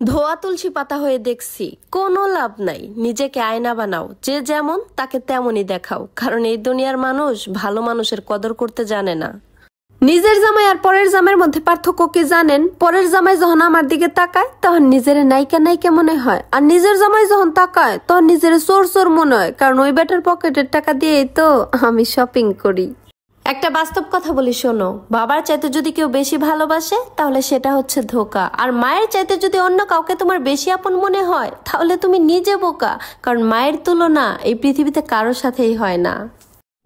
ধোয়া তুলসী পাতা হয়ে দেখছি কোনো লাভ নাই। নিজেকে আয়না বানাও, যে যেমন তাকে তেমনই দেখাও, কারণ এই দুনিয়ার মানুষ ভালো মানুষের কদর করতে জানে না। নিজের জামাই আর পরের জামাইয়ের মধ্যে পার্থক্য কি জানেন? পরের জামাই যখন আমার দিকে তাকায় তখন নিজের নায়িকা নায়িকা মনে হয়, আর নিজের জামাই যখন তাকায় তখন নিজের চোর চোর মনে হয়, কারণ ওই বেটার পকেটের টাকা দিয়েই তো আমি শপিং করি। একটা বাস্তব কথা বলি শোনো, বাবার চাইতে যদি কেউ বেশি ভালোবাসে তাহলে সেটা হচ্ছে ধোঁকা, আর মায়ের চাইতে যদি অন্য কাউকে তোমার বেশি আপন মনে হয় তাহলে তুমি নিজে বোকা, কারণ মায়ের তুলনা এই পৃথিবীতে কারোর সাথেই হয় না।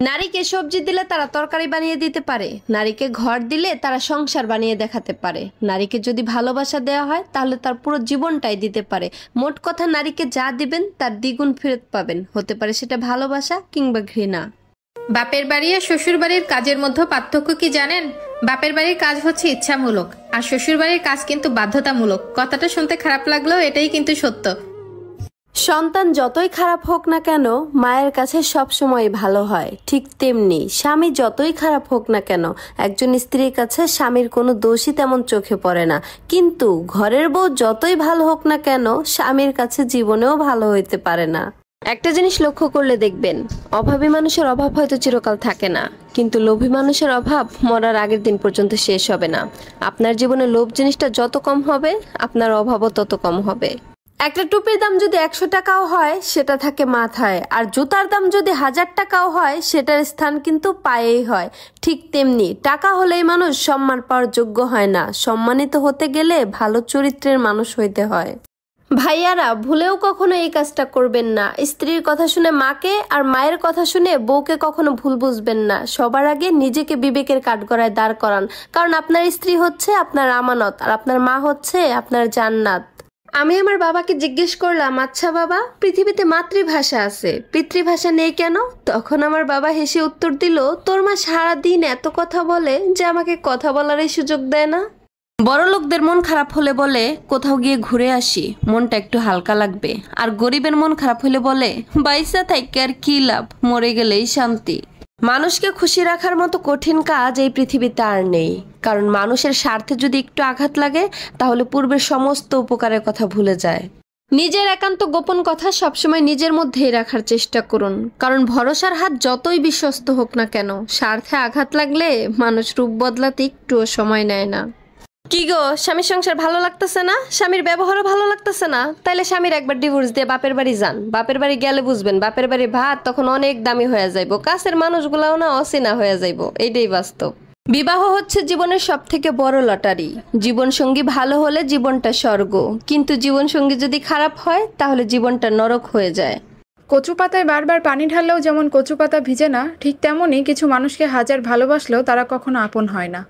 নারীকে সবজি দিলে তারা তরকারি বানিয়ে দিতে পারে, নারীকে ঘর দিলে তারা সংসার বানিয়ে দেখাতে পারে, নারীকে যদি ভালোবাসা দেওয়া হয় তাহলে তার পুরো জীবনটাই দিতে পারে। মোট কথা, নারীকে যা দিবেন তার দ্বিগুণ ফেরত পাবেন, হতে পারে সেটা ভালোবাসা কিংবা ঘৃণা। বাপের বাড়ি আর শ্বশুর বাড়ির কাজের মধ্যে পার্থক্য কি জানেন? বাপের বাড়ির কাজ হচ্ছে ইচ্ছামূলক, আর শ্বশুর বাড়ির কাজ কিন্তু বাধ্যতামূলক। কথাটা শুনতে খারাপ লাগলেও এটাই কিন্তু সত্য। সন্তান যতই খারাপ হোক না কেন মায়ের কাছে সব সময় ভালো হয়, ঠিক তেমনি স্বামী যতই খারাপ হোক না কেন একজন স্ত্রীর কাছে স্বামীর কোনো দোষই তেমন চোখে পড়ে না। কিন্তু ঘরের বউ যতই ভালো হোক না কেন স্বামীর কাছে জীবনেও ভালো হইতে পারে না। একটা জিনিস লক্ষ্য করলে দেখবেন, অভাবী মানুষের অভাব হয়তো চিরকাল থাকে না, কিন্তু লোভী মানুষের অভাব মরার আগের দিন পর্যন্ত শেষ হবে না। আপনার জীবনে লোভ জিনিসটা যত কম হবে আপনার অভাবও তত কম হবে। একটা টুপির দাম যদি 100 টাকাও হয় সেটা থাকে মাথায়, আর জুতার দাম যদি 1000 টাকাও হয় সেটার স্থান কিন্তু পায়েই হয়। ঠিক তেমনি টাকা হলেই মানুষ সম্মান পাওয়ার যোগ্য হয় না, সম্মানিত হতে গেলে ভালো চরিত্রের মানুষ হইতে হয়। ভাইয়ারা, ভুলেও কখনো এই কাজটা করবেন না। স্ত্রীর কথা শুনে মাকে আর মায়ের কথা শুনে বউকে কখনো ভুল বুঝবেন না। সবার আগে নিজেকে বিবেকের কাঠগড়ায় দাঁড় করান, কারণ আপনার স্ত্রী হচ্ছে আপনার আমানত, আর আপনার মা হচ্ছে আপনার জান্নাত। আমি আমার বাবাকে জিজ্ঞেস করলাম, আচ্ছা বাবা, পৃথিবীতে মাতৃভাষা আছে, পিতৃভাষা নেই কেন? তখন আমার বাবা হেসে উত্তর দিল, তোর মা সারাদিন এত কথা বলে যে আমাকে কথা বলারই সুযোগ দেয় না। বড় লোকদের মন খারাপ হলে বলে কোথাও গিয়ে ঘুরে আসি, মনটা একটু হালকা লাগবে, আর গরিবের মন খারাপ হলে বলে বাইসা থাইকে আর কি লাভ, মরে গেলেই শান্তি। মানুষকে খুশি রাখার মতো কঠিন কাজ এই পৃথিবীতে আর নেই, কারণ মানুষের স্বার্থে যদি একটু আঘাত লাগে তাহলে পূর্বের সমস্ত উপকারের কথা ভুলে যায়। নিজের একান্ত গোপন কথা সবসময় নিজের মধ্যেই রাখার চেষ্টা করুন, কারণ ভরসার হাত যতই বিশ্বস্ত হোক না কেন স্বার্থে আঘাত লাগলে মানুষ রূপ বদলাতে একটুও সময় নেয় না। কি গো, স্বামীর সংসার ভালো লাগতেছে না? স্বামীর ব্যবহারও ভালো লাগতেছে না? তাইলে স্বামীর একবার ডিভোর্স দিয়ে বাপের বাড়ি যান। বাপের বাড়ি গেলে বুঝবেন বাপের বাড়ি ভাত তখন অনেক দামি হয়ে যাইব, কাছের মানুষগুলাও না অচেনা হয়ে যাইব। এইটাই বাস্তব। বিবাহ হচ্ছে জীবনের সব থেকে বড় লটারি। জীবন সঙ্গী ভালো হলে জীবনটা স্বর্গ, কিন্তু জীবন সঙ্গী যদি খারাপ হয় তাহলে জীবনটা নরক হয়ে যায়। কচু পাতায় বারবার পানি ঢাললেও যেমন কচু পাতা ভিজে না, ঠিক তেমনই কিছু মানুষকে হাজার ভালোবাসলেও তারা কখনো আপন হয় না।